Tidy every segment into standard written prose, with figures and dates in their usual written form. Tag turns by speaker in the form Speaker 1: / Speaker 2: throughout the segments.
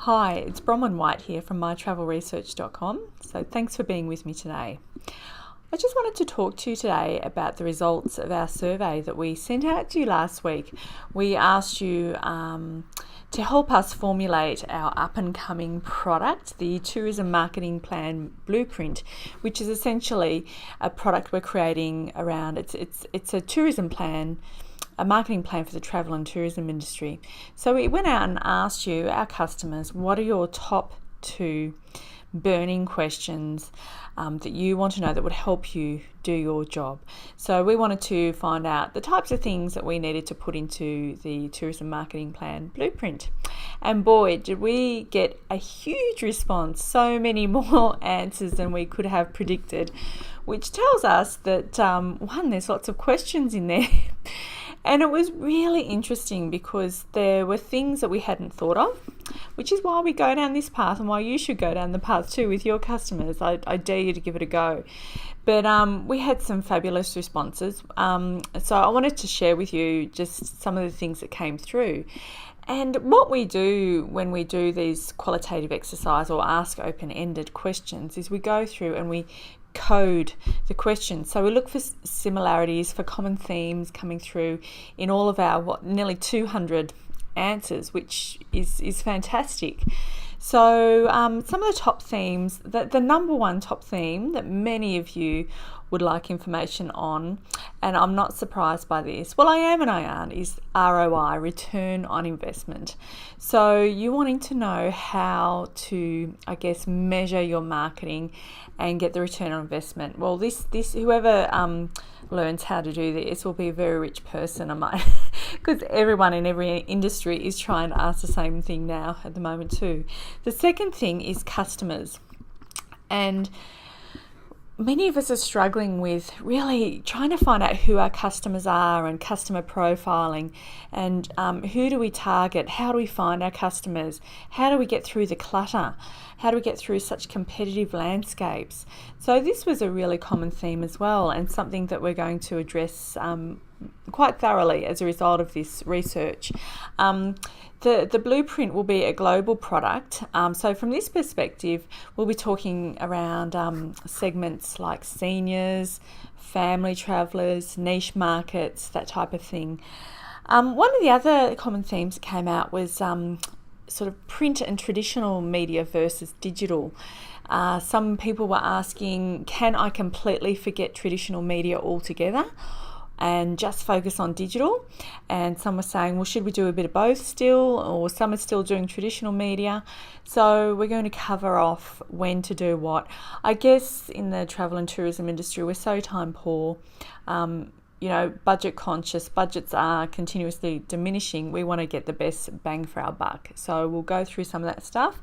Speaker 1: Hi, it's Bronwyn White here from mytravelresearch.com. So thanks for being with me today. I just wanted to talk to you today about the results of our survey that we sent out to you last week. We asked you to help us formulate our up-and-coming product, the Tourism Marketing Plan Blueprint, which is essentially a product we're creating around. It's a tourism plan, a marketing plan for the travel and tourism industry. So we went out and asked you, our customers, what are your top 2 burning questions that you want to know that would help you do your job. So we wanted to find out the types of things that we needed to put into the Tourism Marketing Plan Blueprint. And boy, did we get a huge response, so many more answers than we could have predicted, which tells us that, one, there's lots of questions in there. And it was really interesting because there were things that we hadn't thought of, which is why we go down this path and why you should go down the path too with your customers. I dare you to give it a go. But we had some fabulous responses. So I wanted to share with you just some of the things that came through. And what we do when we do these qualitative exercise or ask open-ended questions is we go through and we code the questions. So we look for similarities, for common themes coming through in all of our nearly 200 answers, which is fantastic. So some of the top themes, the number one top theme that many of you would like information on, and I'm not surprised by this, well I am and I aren't, is ROI, return on investment. So you wanting to know how to, I guess, measure your marketing and get the return on investment. Well, this whoever learns how to do this will be a very rich person, I might, because everyone in every industry is trying to ask the same thing now at the moment too. The second thing is customers, and many of us are struggling with really trying to find out who our customers are and customer profiling, and who do we target, how do we find our customers, how do we get through the clutter, how do we get through such competitive landscapes. So this was a really common theme as well, and something that we're going to address quite thoroughly as a result of this research. The blueprint will be a global product. So from this perspective, we'll be talking around segments like seniors, family travellers, niche markets, that type of thing. One of the other common themes that came out was sort of print and traditional media versus digital. Some people were asking, can I completely forget traditional media altogether and just focus on digital? And some were saying, well, should we do a bit of both still? Or some are still doing traditional media. So we're going to cover off when to do what. I guess in the travel and tourism industry, we're so time poor, budget conscious. Budgets are continuously diminishing. We want to get the best bang for our buck. So we'll go through some of that stuff.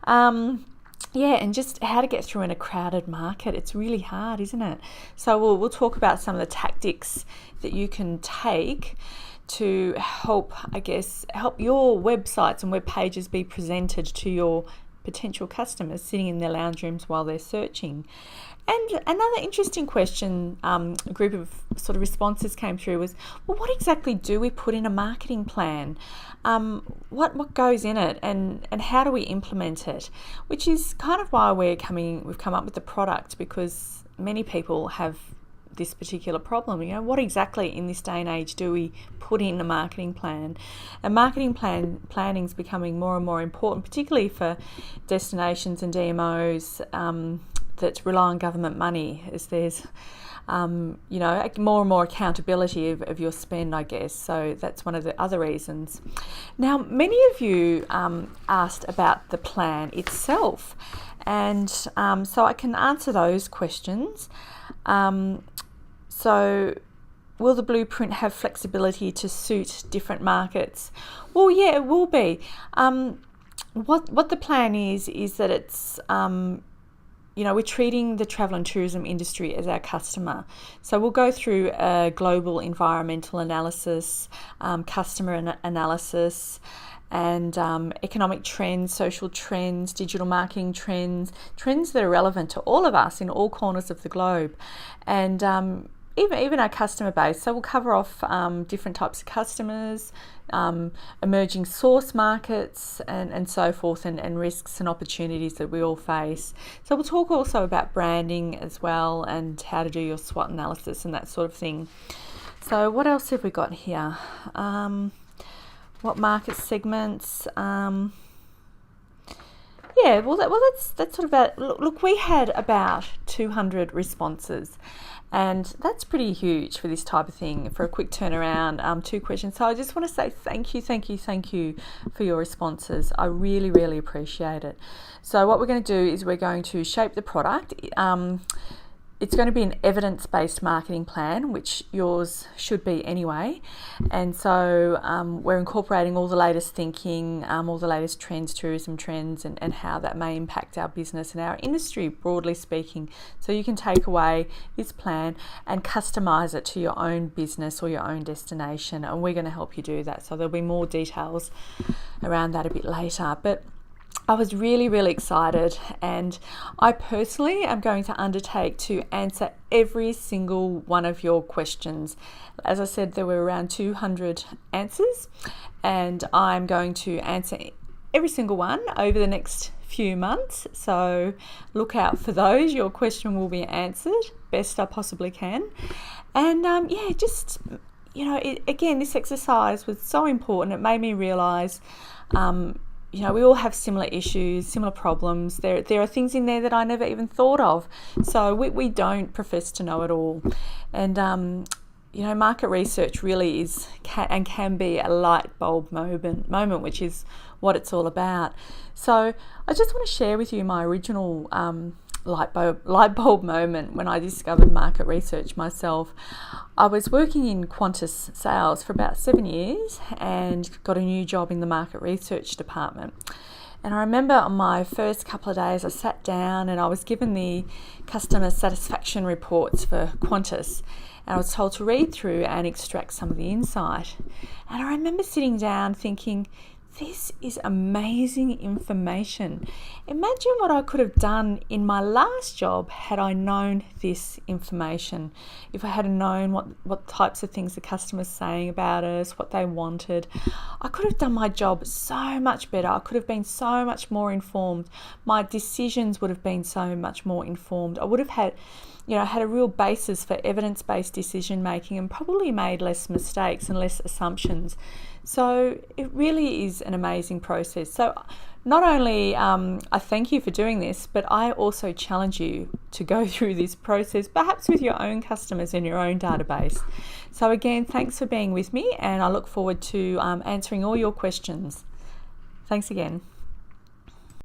Speaker 1: And just how to get through in a crowded market. It's really hard, isn't it? So we'll talk about some of the tactics that you can take to help your websites and web pages be presented to your potential customers sitting in their lounge rooms while they're searching. And another interesting question, a group of sort of responses came through was, well, what exactly do we put in a marketing plan? What goes in it, and how do we implement it? Which is kind of why we've come up with the product, because many people have this particular problem. What exactly in this day and age do we put in a marketing plan? And marketing planning is becoming more and more important, particularly for destinations and DMOs that rely on government money, as there's more and more accountability of your spend, I guess. So that's one of the other reasons. Now, many of you asked about the plan itself, and so I can answer those questions. So will the blueprint have flexibility to suit different markets? Well, yeah, it will be. What the plan is that it's we're treating the travel and tourism industry as our customer. So we'll go through a global environmental analysis, customer analysis, and economic trends, social trends, digital marketing trends that are relevant to all of us in all corners of the globe. And even our customer base. So we'll cover off different types of customers, emerging source markets, and so forth, and risks and opportunities that we all face. So we'll talk also about branding as well, and how to do your SWOT analysis and that sort of thing. So what else have we got here? What market segments? That's sort of about. Look, we had about 200 responses, and that's pretty huge for this type of thing, for a quick turnaround, 2 questions. So I just want to say thank you for your responses. I really, really appreciate it. So what we're going to do is we're going to shape the product. It's going to be an evidence-based marketing plan, which yours should be anyway. And so we're incorporating all the latest thinking, all the latest trends, tourism trends, and how that may impact our business and our industry, broadly speaking. So you can take away this plan and customise it to your own business or your own destination. And we're going to help you do that. So there'll be more details around that a bit later. But I was really, really excited, and I personally am going to undertake to answer every single one of your questions. As I said, there were around 200 answers, and I'm going to answer every single one over the next few months. So look out for those. Your question will be answered best I possibly can. And again, this exercise was so important. It made me realise we all have similar issues, similar problems. There are things in there that I never even thought of. So we don't profess to know it all. And, market research really can be a light bulb moment, which is what it's all about. So I just want to share with you my original light bulb moment when I discovered market research myself. I was working in Qantas sales for about 7 years and got a new job in the market research department. And I remember on my first couple of days, I sat down and I was given the customer satisfaction reports for Qantas, and I was told to read through and extract some of the insight. And I remember sitting down thinking, this is amazing information. Imagine what I could have done in my last job had I known this information. If I had known what types of things the customers saying about us, what they wanted, I could have done my job so much better. I could have been so much more informed. My decisions would have been so much more informed. I would have had a real basis for evidence-based decision making, and probably made less mistakes and less assumptions. So it really is an amazing process. So not only I thank you for doing this, but I also challenge you to go through this process, perhaps with your own customers in your own database. So again, thanks for being with me, and I look forward to answering all your questions. Thanks again.